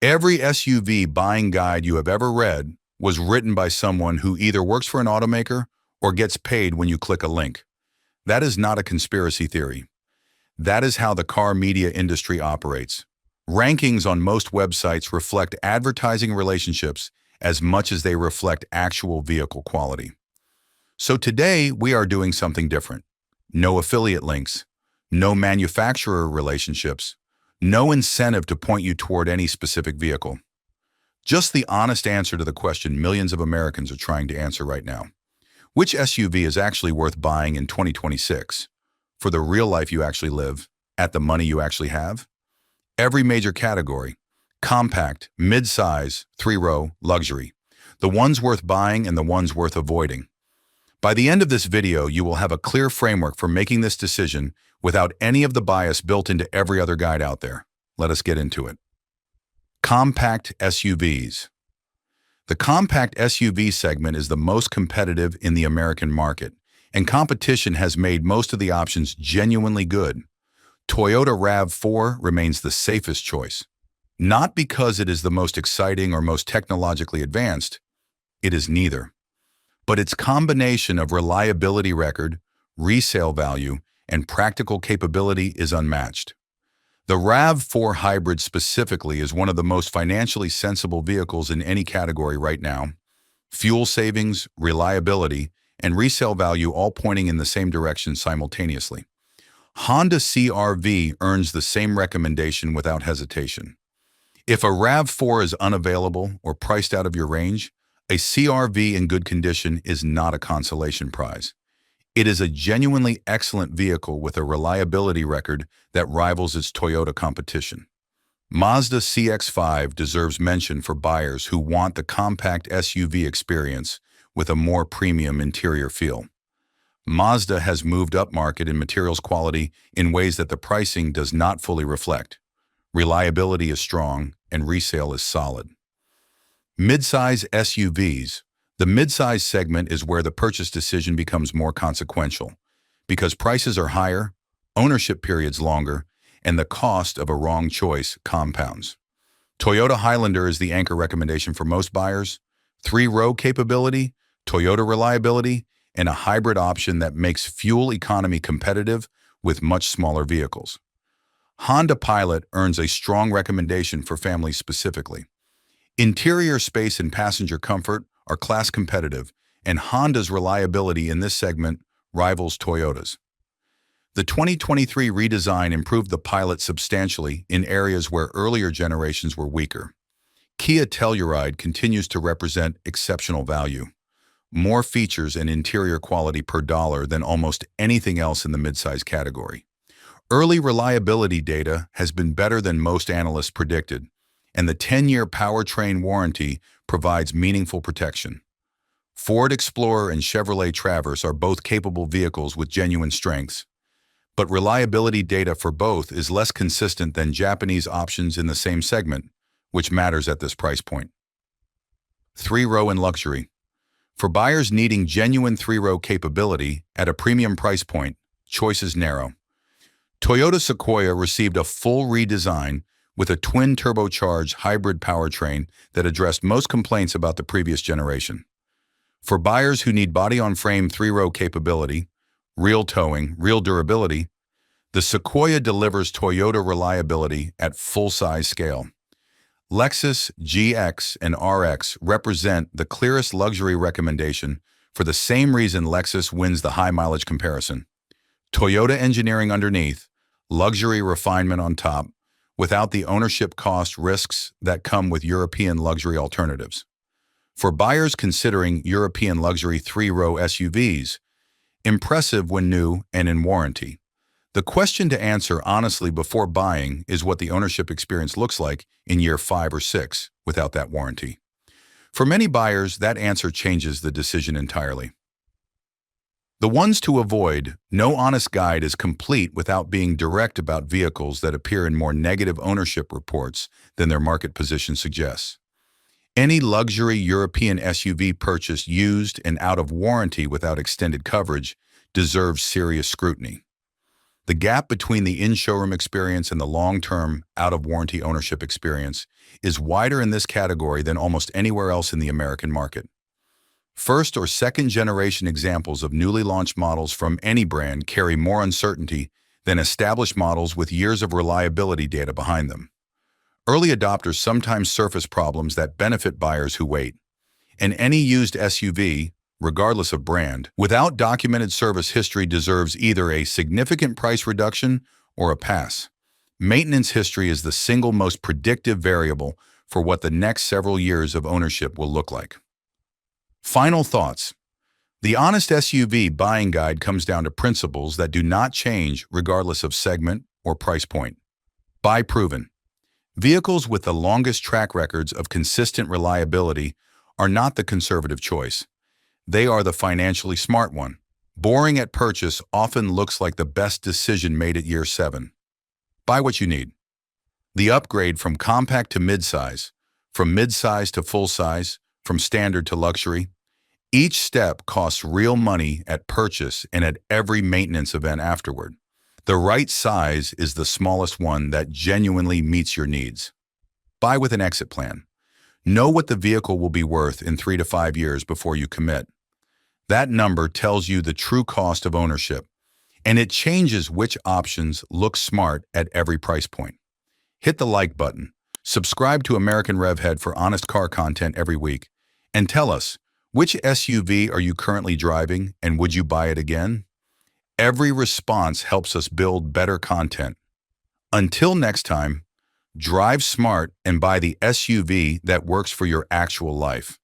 Every SUV buying guide you have ever read was written by someone who either works for an automaker or gets paid when you click a link. That is not a conspiracy theory. That is how the car media industry operates. Rankings on most websites reflect advertising relationships as much as they reflect actual vehicle quality. So today, we are doing something different. No affiliate links, no manufacturer relationships, no incentive to point you toward any specific vehicle. Just the honest answer to the question millions of Americans are trying to answer right now. Which SUV is actually worth buying in 2026? For the real life you actually live, at the money you actually have? Every major category: compact, mid-size, three-row, luxury. The ones worth buying and the ones worth avoiding. By the end of this video, you will have a clear framework for making this decision without any of the bias built into every other guide out there. Let us get into it. Compact SUVs. The compact SUV segment is the most competitive in the American market, and competition has made most of the options genuinely good. Toyota RAV4 remains the safest choice. Not because it is the most exciting or most technologically advanced, it is neither. But its combination of reliability record, resale value, and practical capability is unmatched. The RAV4 Hybrid specifically is one of the most financially sensible vehicles in any category right now. Fuel savings, reliability, and resale value all pointing in the same direction simultaneously. Honda CR-V earns the same recommendation without hesitation. If a RAV4 is unavailable or priced out of your range, a CR-V in good condition is not a consolation prize. It is a genuinely excellent vehicle with a reliability record that rivals its Toyota competition. Mazda CX-5 deserves mention for buyers who want the compact SUV experience with a more premium interior feel. Mazda has moved upmarket in materials quality in ways that the pricing does not fully reflect. Reliability is strong and resale is solid. Midsize SUVs. The midsize segment is where the purchase decision becomes more consequential because prices are higher, ownership periods longer, and the cost of a wrong choice compounds. Toyota Highlander is the anchor recommendation for most buyers. Three-row capability, Toyota reliability, and a hybrid option that makes fuel economy competitive with much smaller vehicles. Honda Pilot earns a strong recommendation for families specifically. Interior space and passenger comfort are class competitive, and Honda's reliability in this segment rivals Toyota's. The 2023 redesign improved the Pilot substantially in areas where earlier generations were weaker. Kia Telluride continues to represent exceptional value. More features and interior quality per dollar than almost anything else in the midsize category. Early reliability data has been better than most analysts predicted, and the 10-year powertrain warranty provides meaningful protection. Ford Explorer and Chevrolet Traverse are both capable vehicles with genuine strengths, but reliability data for both is less consistent than Japanese options in the same segment, which matters at this price point. Three-row and luxury. For buyers needing genuine three-row capability at a premium price point, choice is narrow. Toyota Sequoia received a full redesign with a twin-turbocharged hybrid powertrain that addressed most complaints about the previous generation. For buyers who need body-on-frame three-row capability, real towing, real durability, the Sequoia delivers Toyota reliability at full-size scale. Lexus GX and RX represent the clearest luxury recommendation for the same reason Lexus wins the high-mileage comparison. Toyota engineering underneath, luxury refinement on top, without the ownership cost risks that come with European luxury alternatives. For buyers considering European luxury three-row SUVs, impressive when new and in warranty. The question to answer honestly before buying is what the ownership experience looks like in year 5 or 6 without that warranty. For many buyers, that answer changes the decision entirely. The ones to avoid: no honest guide is complete without being direct about vehicles that appear in more negative ownership reports than their market position suggests. Any luxury European SUV purchased used and out of warranty without extended coverage deserves serious scrutiny. The gap between the in-showroom experience and the long-term, out-of-warranty ownership experience is wider in this category than almost anywhere else in the American market. First or second generation examples of newly launched models from any brand carry more uncertainty than established models with years of reliability data behind them. Early adopters sometimes surface problems that benefit buyers who wait. And any used SUV, regardless of brand, without documented service history deserves either a significant price reduction or a pass. Maintenance history is the single most predictive variable for what the next several years of ownership will look like. Final thoughts. The Honest SUV Buying Guide comes down to principles that do not change regardless of segment or price point. Buy proven. Vehicles with the longest track records of consistent reliability are not the conservative choice. They are the financially smart one. Boring at purchase often looks like the best decision made at year 7. Buy what you need. The upgrade from compact to midsize, from midsize to full size, from standard to luxury, each step costs real money at purchase and at every maintenance event afterward. The right size is the smallest one that genuinely meets your needs. Buy with an exit plan. Know what the vehicle will be worth in 3 to 5 years before you commit. That number tells you the true cost of ownership, and it changes which options look smart at every price point. Hit the like button, subscribe to AmericanRevHead for honest car content every week, and tell us, which SUV are you currently driving and would you buy it again? Every response helps us build better content. Until next time, drive smart and buy the SUV that works for your actual life.